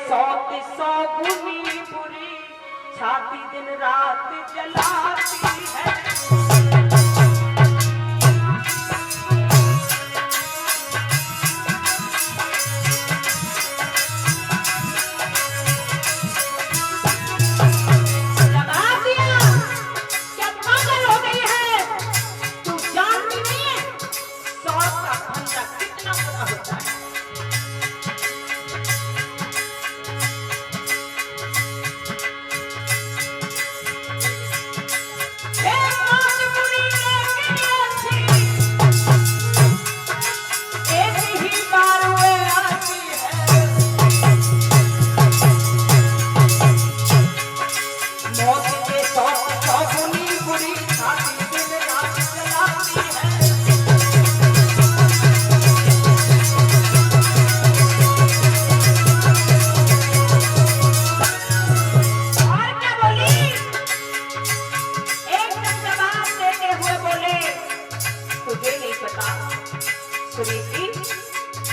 सौत सौगुनी बुरी, छाती दिन रात जलाती है।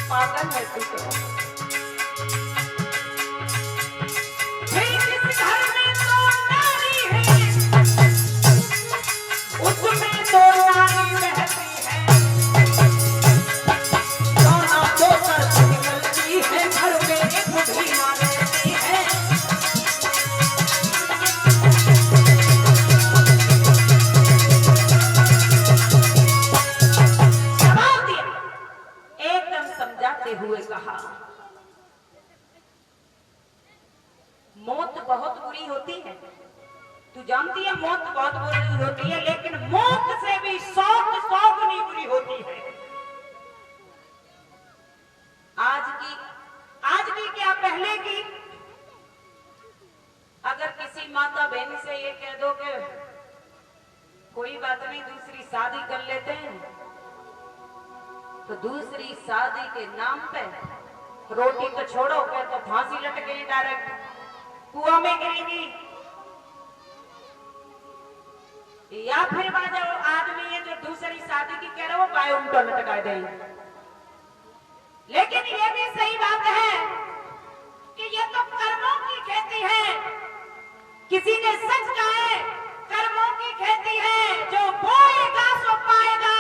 पागल है तू तो। जिस घर में तो नारी है, उसमें तो नारी बहती है। दोनों होकर निकलती है, घर में एक बुढ़ी माँ रहती है। हुए कहा, मौत बहुत बुरी होती है, तू जानती है मौत बहुत बुरी होती है, लेकिन मौत से भी 100 गुनी बुरी होती है। आज की क्या पहले की, अगर किसी माता बहन से ये कह दो कि कोई बात नहीं दूसरी शादी कर लेते हैं, तो दूसरी शादी के नाम पे रोटी तो छोड़ो, क्या तो फांसी लटकेगी, डायरेक्ट कुआं में गिरेगी, या फिर जो आदमी है जो दूसरी शादी की कह रहे हो पाए उल्टा लटका देंगे। लेकिन ये भी सही बात है कि ये तो कर्मों की खेती है। किसी ने सच कहा है, कर्मों की खेती है, जो बोएगा सो पाएगा।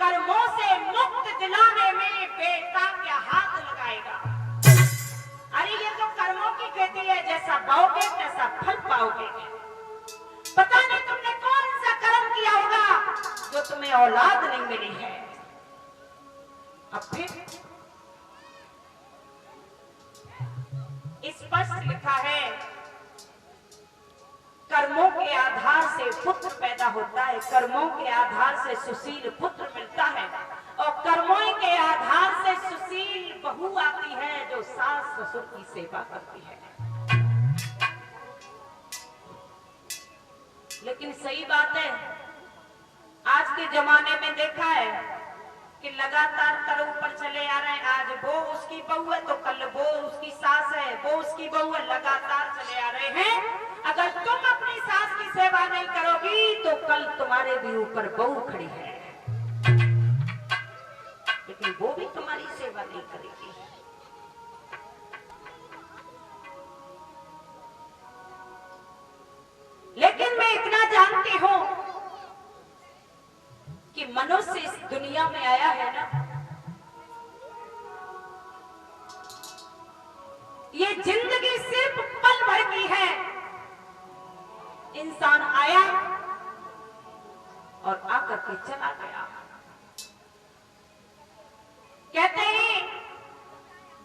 कर्मों से मुक्त दिलाने में बेटा क्या हाथ लगाएगा। अरे ये तो कर्मों की खेती है, जैसा बोओगे तैसा फल पाओगे। पता नहीं तुमने कौन सा कर्म किया होगा जो तुम्हें औलाद नहीं मिली है। अब फिर स्पष्ट लिखा है, कर्मों के आधार से पुत्र पैदा होता है, कर्मों के आधार से सुशील पुत्र मिलता है, और कर्मों के आधार से सुशील बहू आती है जो सास ससुर की सेवा करती है। लेकिन सही बात है, आज के जमाने में देखा है कि लगातार कर ऊपर चले आ रहे हैं। आज वो उसकी बहू है तो कल वो उसकी सास है, वो उसकी बहू है, लगातार चले आ रहे हैं। अगर तुम अपनी सास की सेवा नहीं करोगी तो कल तुम्हारे भी ऊपर बहू खड़ी है, लेकिन वो भी तुम्हारी सेवा नहीं करेगी। लेकिन मैं इतना जानती हूं कि मनुष्य इस दुनिया में आया है ना, ये जिंदगी सिर्फ पल भर की है। इंसान आया और आकर के चला गया। कहते हैं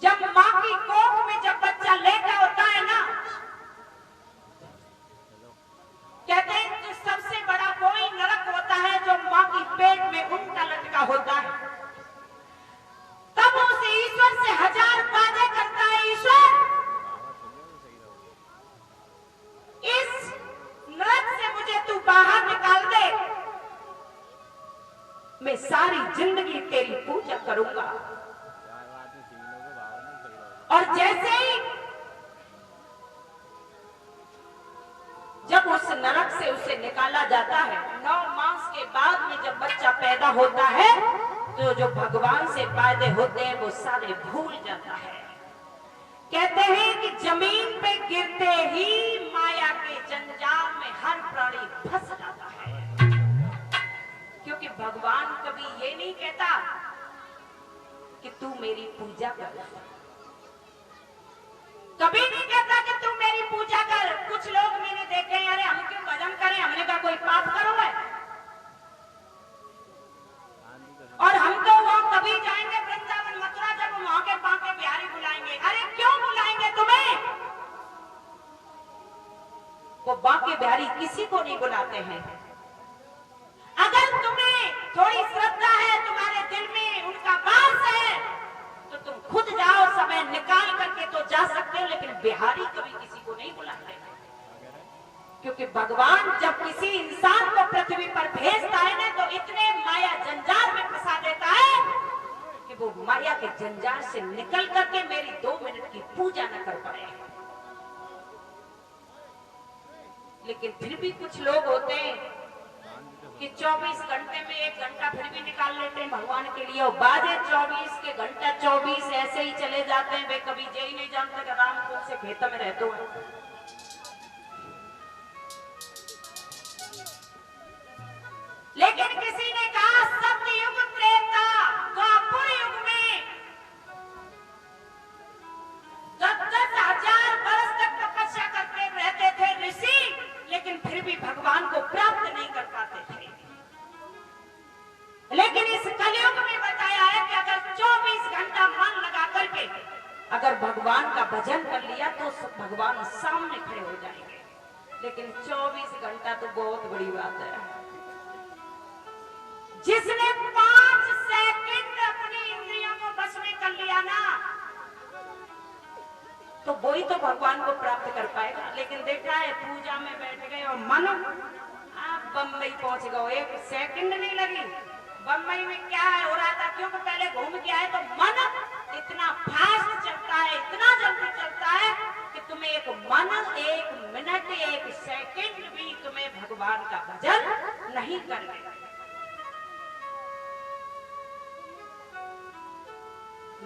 जब मां की कोख में जब बच्चा लेटा होता है ना, कहते हैं जो सबसे बड़ा कोई नरक होता है जो मां की पेट में उल्टा लटका होता है। तब उसे ईश्वर से 1000 बातें करता है, ईश्वर इस नरक से मुझे तू बाहर निकाल दे, मैं सारी जिंदगी तेरी पूजा करूंगा। और जैसे ही जब उस नरक से उसे निकाला जाता है, 9 मास के बाद में जब बच्चा पैदा होता है तो जो भगवान से वादे होते हैं वो सारे भूल जाता है। कहते हैं कि जमीन पे गिरते ही माया के जंजाल में हर प्राणी फंस जाता है, क्योंकि भगवान कभी ये नहीं कहता कि तू मेरी पूजा कर, कभी नहीं कहता कि तू मेरी पूजा कर। कुछ लोग मैंने देखे हैं, अरे हम क्यों भजन करें, हमने कहा कोई पाप करो है। और हम तो वो कभी जाएंगे वृंदावन मथुरा, जब वहां के बांके बिहारी बुलाएंगे। अरे क्यों बुलाएंगे तुम्हें? वो बांके बिहारी किसी को नहीं बुलाते हैं। अगर तुम्हें थोड़ी श्रद्धा है, तुम्हारे दिल में उनका वास है, तो तुम खुद जाओ, समय निकाल करके तो जा सकते हो, लेकिन बिहारी कभी किसी को नहीं बुलाते, क्योंकि भगवान जब किसी इंसान को पृथ्वी पर भेजता है ना, तो इतने माया जंजाल में फंसा देता है कि वो माया के जंजाल से निकल करके मेरी 2 मिनट की पूजा न कर पाए। लेकिन फिर भी कुछ लोग होते हैं कि 24 घंटे में 1 घंटा फिर भी निकाल लेते हैं भगवान के लिए, और बाजे 24 के घंटा 24 ऐसे ही चले जाते हैं। वे कभी ये ही नहीं जानते कि राम कौन से खेतों में रहते हैं। लेकिन किसी ने कहा सतयुग त्रेता द्वापर युग में 10,000 वर्ष तक तपस्या करते रहते थे ऋषि, लेकिन फिर भी भगवान को प्राप्त नहीं कर पाते थे। लेकिन इस कलयुग में बताया है कि अगर 24 घंटा मन लगा करके अगर भगवान का भजन कर लिया तो भगवान सामने खड़े हो जाएंगे। लेकिन 24 घंटा तो बहुत बड़ी बात है। जिसने 5 सेकंड अपनी इंद्रियों को बस में कर लिया ना, तो वही तो भगवान को प्राप्त कर पाएगा। लेकिन देखा है पूजा में बैठ गए और मन आप बम्बई पहुंच गए, 1 सेकंड नहीं लगी। बम्बई में क्या हो रहा था, क्योंकि पहले घूम के आए, तो मन इतना फास्ट चलता है, इतना जल्दी चलता है कि तुम्हें 1 मिनट 1 सेकंड भी तुम्हें भगवान का भजन नहीं करने।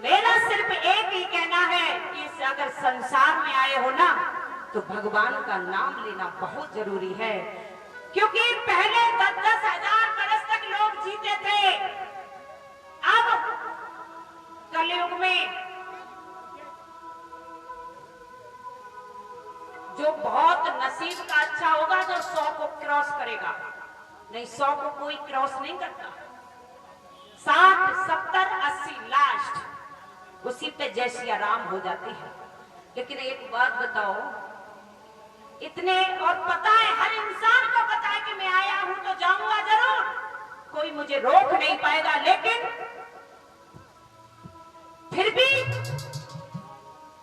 मेरा सिर्फ एक ही कहना है कि अगर संसार में आए हो ना, तो भगवान का नाम लेना बहुत जरूरी है, क्योंकि पहले 10-10 हजार वर्ष तक लोग जीते थे। अब कलयुग में जो बहुत नसीब का अच्छा होगा, जो 100 को क्रॉस करेगा, नहीं 100 को कोई क्रॉस नहीं करता। 60, 70, 80 लास्ट, उसी पे जय सिया राम हो जाती है। लेकिन एक बात बताओ, इतने और पता है, हर इंसान को पता है कि मैं आया हूं तो जाऊंगा जरूर, कोई मुझे रोक नहीं पाएगा। लेकिन फिर भी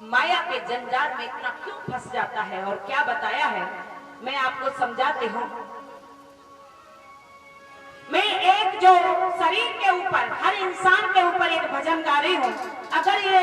माया के जंजाल में इतना क्यों फंस जाता है, और क्या बताया है मैं आपको समझाती हूं। मैं एक जो शरीर के ऊपर, हर इंसान के ऊपर एक भजन गा रही हूं। अगर ये